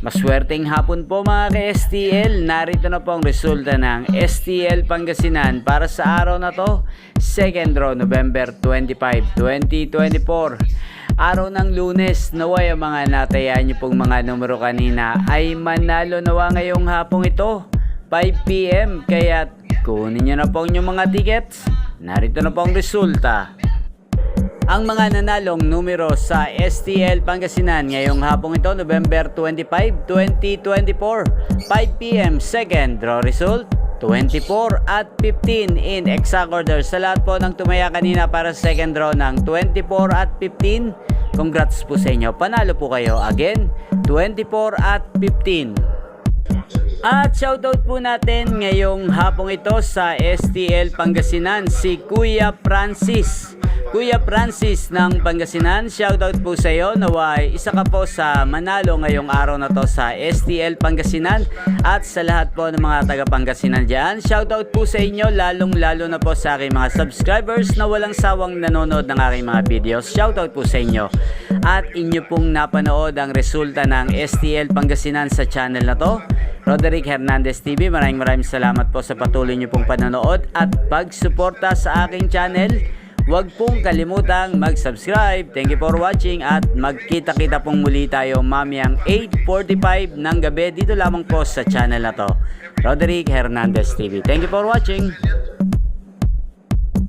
Maswerteng hapon po mga ka-STL. Narito na po ang resulta ng STL Pangasinan para sa araw na to, 2nd draw, November 25, 2024. Araw ng Lunes. Naway ang mga natayaan niyo pong mga numero kanina ay manalo nawa ngayong hapong ito, 5 PM. Kaya kunin niyo na po ang inyong mga tickets. Narito na po ang resulta. Ang mga nanalong numero sa STL Pangasinan ngayong hapong ito, November 25, 2024, 5 PM, second draw result, 24 at 15 in exact order. Sa lahat po ng tumaya kanina para sa second draw ng 24 at 15, congrats po sa inyo. Panalo po kayo. Again, 24 at 15. At shoutout po natin ngayong hapong ito sa STL Pangasinan si Kuya Francis. Kuya Francis ng Pangasinan, shoutout po sa iyo. Naway isa ka po sa manalo ngayong araw na to sa STL Pangasinan. At sa lahat po ng mga taga Pangasinan dyan, shoutout po sa inyo, lalong lalo na po sa aking mga subscribers na walang sawang nanonood ng aking mga videos. Shoutout po sa inyo. At inyo pong napanood ang resulta ng STL Pangasinan sa channel na to, Roderick Hernandez TV. Maraming salamat po sa patuloy nyo pong panonood at pagsuporta sa aking channel. Huwag pong kalimutang mag-subscribe. Thank you for watching at magkita-kita pong muli tayo mamayang 8:45 ng gabi dito lamang po sa channel na to, Roderick Hernandez TV. Thank you for watching.